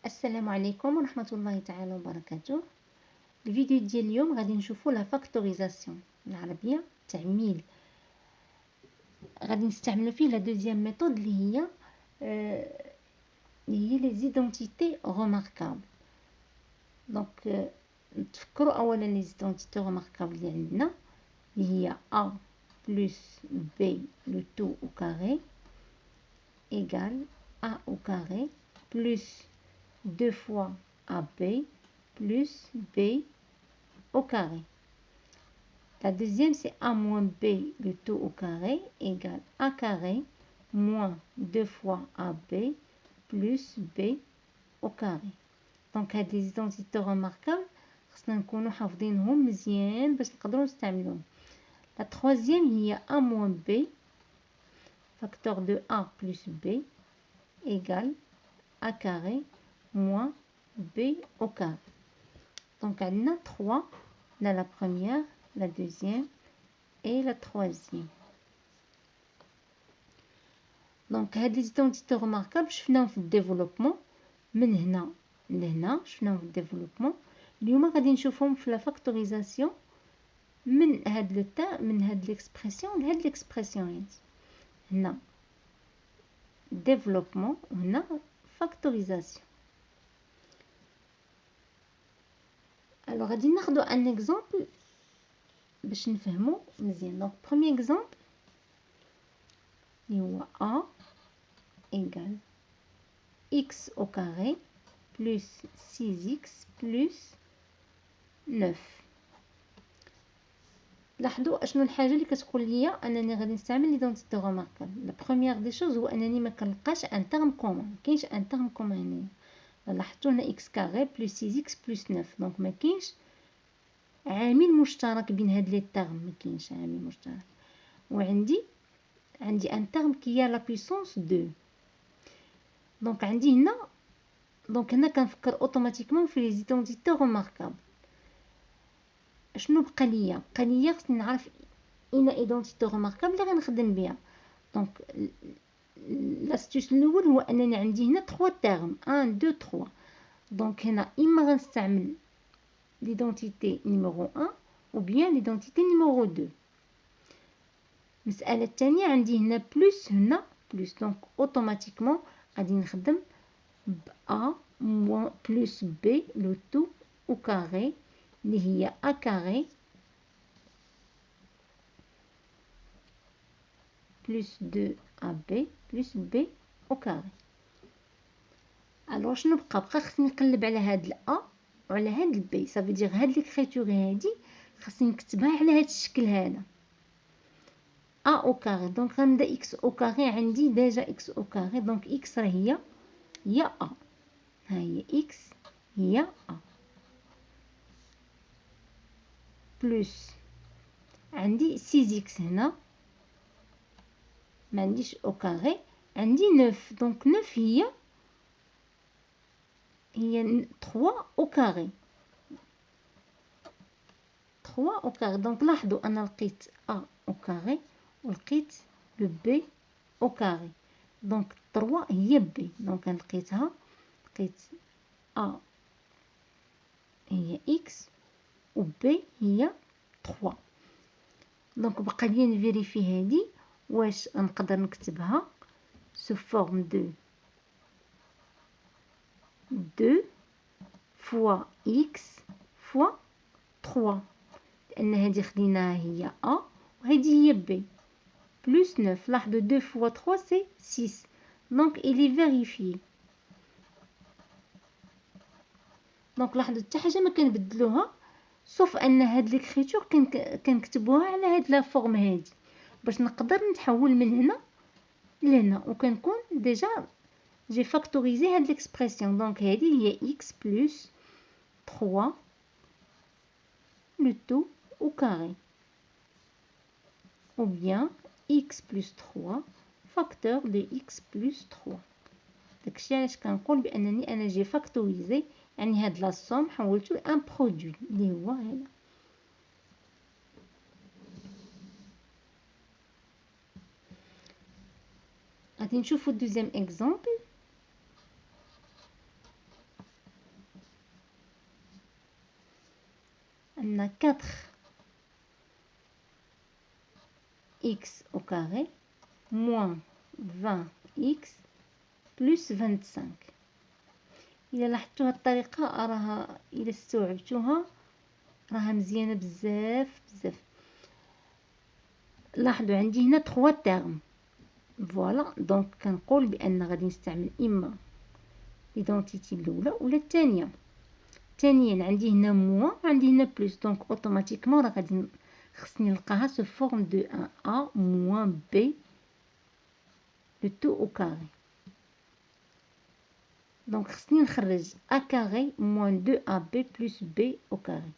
السلام عليكم ورحمة الله تعالى وبركاته. الفيديو ديال اليوم غادي نشوفوا لا فاكتوريزاسيون العربية، تعميل. غادي نستعملوا فيه لا دوزيام ميثود اللي هي لي زيدونتيتي روماركابل. دونك نتفكروا اولا لي زيدونتيتي روماركابل اللي عندنا اللي هي a plus b le tout au carré égale a au carré plus 2 fois AB plus B au carré. La deuxième, c'est A moins B, le tout au carré, égale A carré moins 2 fois AB plus B au carré. Donc, هاد les identités remarquables, خصنا نكونوا حافظينهم مزيان باش نقدروا نستعملوهم. La troisième, هي A moins B, facteur de A plus B, égale A carré moins B au carré. Donc, on a 3, on a la première, la deuxième et la troisième. Donc, هاد les identités remarquables, شفناهم في الديفلوبمون من هنا لهنا، شفناهم في الديفلوبمون. اليوم غادي نشوفهم في لا فاكتوريزاسيون من هاد ليكسبرسيون لهاد ليكسبرسيون هادي. هنا ديفلوبمون وهنا فاكتوريزاسيون. Alors, غادي ناخدو ان اكزامبل باش نفهمو مزيان. دونك بروميير اكزامبل اللي هو a égale x au carré plus 6x plus 9. لاحظوا اشنو الحاجه اللي كتقول لي انني غادي نستعمل ليدونتيتي روماركابل. لا بروميير دي شوز هو انني ما كنلقاش ان تيرم كومون، كاينش ان تيرم كومون هنايا. لاحظتوا هنا x كاري بلس 6x بلس 9، دونك ما كاينش عامل مشترك بين هاد لي تيرم، ما كاينش عامل مشترك. وعندي ان تيرم كي لا بويسونس 2. دونك عندي هنا، دونك هنا كنفكر اوتوماتيكمون في لي زيدونتيتي روماركابل. شنو بقى ليا خصني نعرف اين ايدونتيتي روماركابل اللي غنخدم بها. دونك لاستيوس الاول هو انني عندي هنا 3 تيرم 1 2 3. دونك هنا اما غنستعمل ليدونتيتي نيميرو 1 ou bien ليدونتيتي نيميرو 2. المساله الثانيه عندي هنا بلس هنا بلس، دونك اوتوماتيكمون غادي نخدم ب a moins plus b le tout au carré اللي هي a carré plus 2ab plus b au carré. الوغ شنو بقى خصني نقلب على هاد ا وعلى هاد البي. صافي دير هاد ليكريتور هادي خصني نكتبها على هاد الشكل هذا a au carré. دونك غنبدا x au carré، عندي ديجا x au carré، دونك x راه هي a، ها هي x هي a بلس عندي 6x هنا ما عنديش او كاري، عندي 9، دونك 9 هي 3 او كاري، 3 او كاري. دونك لاحظوا انا لقيت a او كاري ولقيت لو b او كاري، دونك 3 هي b. دونك لقيتها، لقيت a هي x و b هي 3. دونك بقى لي نفيريفي هادي واش نقدر نكتبها سو فورم دو 2 فوا x فوا 3، لان هادي خديناها هي a وهادي هي b بلس 9. لاحظوا 2 فوا 3 سي 6، دونك il est vérifié. دونك لاحظوا حتى حاجه ما كنبدلوها صوف ان هاد ليكريتور كنكتبوها على هاد لا فورم هادي باش نقدر نتحول من هنا لهنا وكنكون ديجا جي فاكتوريزي هاد ليكسبرسيون. دونك هادي هي x plus 3 le tout au carré ou bien x plus 3 facteur de x plus 3. داكشي علاش كنقول بانني انا جي فاكتوريزي، يعني هاد لا سوم حولته لان برودوي اللي هو هنا. غادي نشوفو دوزيام اكزامبل. عندنا 4x au carré moins 20x plus 25. إلا لاحظتوا هاد الطريقة راها إلا استوعبتوها راها مزيانة بزاف بزاف. لاحظوا عندي هنا 3 تيرم فوالا، دونك كنقول بأن غادي نستعمل إما ليدونتيتي الأولى ولا الثانية. ثانيا عندي هنا موان وعندي هنا بلس، دونك اوتوماتيكمون راه غادي خصني نلقاها سو فورم دو 1 a موان b لو تو او كاري. دونك خصني نخرج a كاري موان 2 ab بلس b او كاري.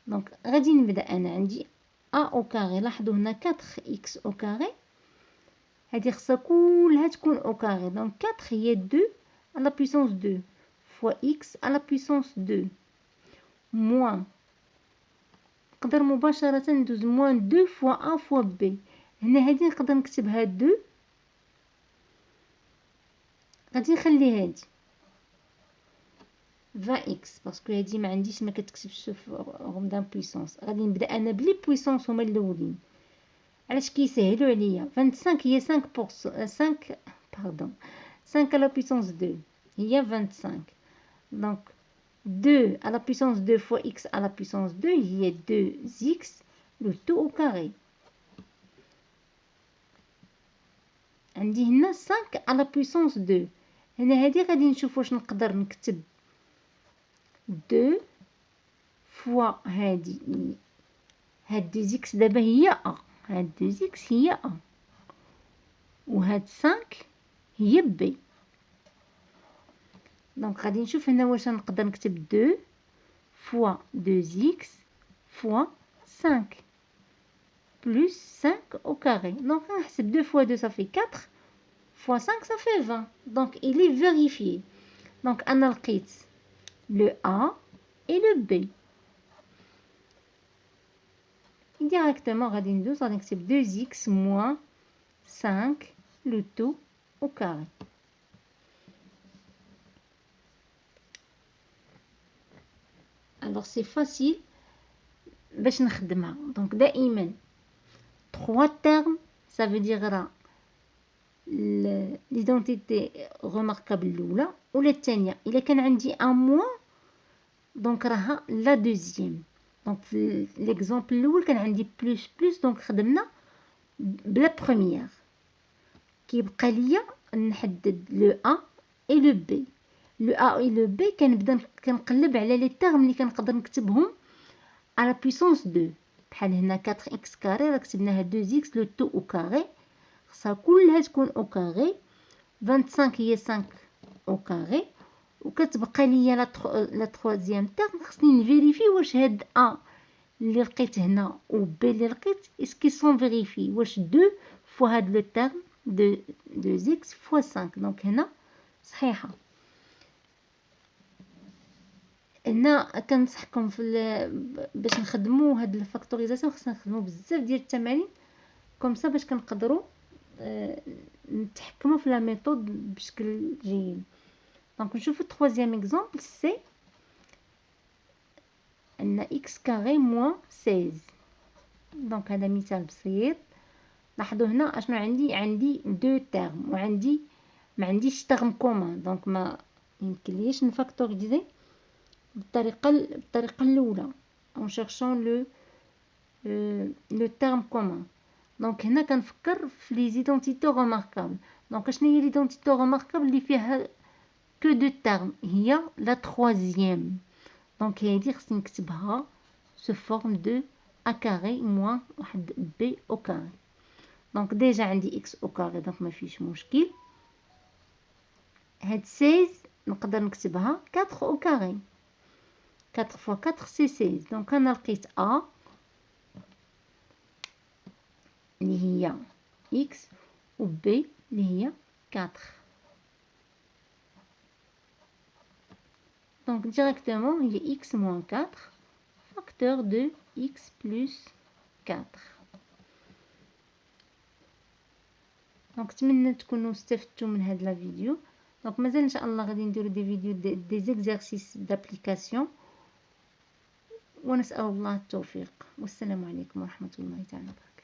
دونك غادي نبدا انا عندي a او كاري. لاحظوا هنا 4x او كاري هذه خصها كلها تكون او كاري. دونك 4 هي 2 à la puissance 2 fois x à la puissance 2 moins نقدر مباشرة ندوز moins 2 fois a fois b. هنا هذه نقدر نكتبها 2 غادي نخلي هذه 20x باسكو هذه ما عنديش ما كتكتبش فورم دان بويسونس. غادي نبدا انا بلي بويسونس هما الاولين علاش كيسهلوا عليا. 25 هي 5 5 à la puissance 2 هي 25. donc 2 à la puissance 2 fois x à la puissance 2 هي 2x le tout au carré. عندي هنا 5 à la puissance 2. هنا هذه غادي نشوف واش نقدر نكتب 2 فوا هاد 2x دابا هي a، هاد 2x هي a وهاد 5 هي b. دونك غادي نشوف هنا واش نقدر نكتب 2 فوا 2x فوا 5 بلس 5 au carré. دونك نحسب 2 فوا 2 صافي 4 فوا 5 صافي 20. دونك il est vérifié. دونك انا لقيت le a et le b. directement غادي ندوز غادي نكتب 2x moins 5 le tout au carré. alors c'est facile باش نخدمها. دونك دائما 3 termes ça veut dire راه ليدونتيتي ريماركابل الاولى ولا الثانيه. الا كان عندي ان موان دونك راها لا دوزيام. دونك في ليكزامبل الاول كان عندي بلس بلس دونك خدمنا بلا بروميير. كيبقى ليا نحدد لو ا اي لو بي. لو ا اي لو بي كنبدا كنقلب على لي تيرم اللي كنقدر نكتبهم على بويسونس 2. بحال هنا 4x كاري راه كتبناها 2x لو تو او كاري خصها كلها تكون او كاري. 25 هي 5 او كاري وكتبقى ليا لا تروازيام تيرم. خصني نفيريفي واش هاد ا اللي لقيت هنا و بي اللي لقيت اسكي سون فيريفي واش 2 فوا هاد لو تيرم 2x فوا 5. دونك هنا صحيحه. هنا كنصحكم باش نخدموا هاد الفاكتوريزاسيون خصنا نخدموا بزاف ديال التمارين كومسا باش كنقدروا نتحكموا في لا ميثود بشكل جيد. دونك نشوفوا troisième اكزامبل سي عندنا x كاري موان 16. دونك هذا مثال بسيط. لاحظوا هنا اشنو عندي دو تيرم وعندي ما عنديش تيرم كومون. دونك ما يمكنليش نفاكتوريزي بالطريقه الاولى en cherchant le terme commun. دونك هنا كنفكر في لي زيدونتيتي ريماركابل. دونك شنو هي ليدونتيتي ريماركابل اللي فيها كو دو تيرم؟ هي لا تروازيام. دونك هذه خصني نكتبها سو فورم دو ا كاري موان واحد بي او كاري. دونك ديجا عندي اكس او كاري دونك ما فيش مشكل. هاد 16 نقدر نكتبها 4 او كاري. 4 فوا 4 سي 16. دونك انا لقيت ا اللي هي x و b اللي هي 4. دونك ديريكتومون هي x moins 4 فاكتور دو x plus 4. دونك نتمنى تكونوا استفدتوا من هذا الفيديو. دونك مازال ان شاء الله غادي نديروا دي فيديو دي زيكزارسيس دابليكاسيون ونسأل الله التوفيق. والسلام عليكم ورحمة الله تعالى وبركاته.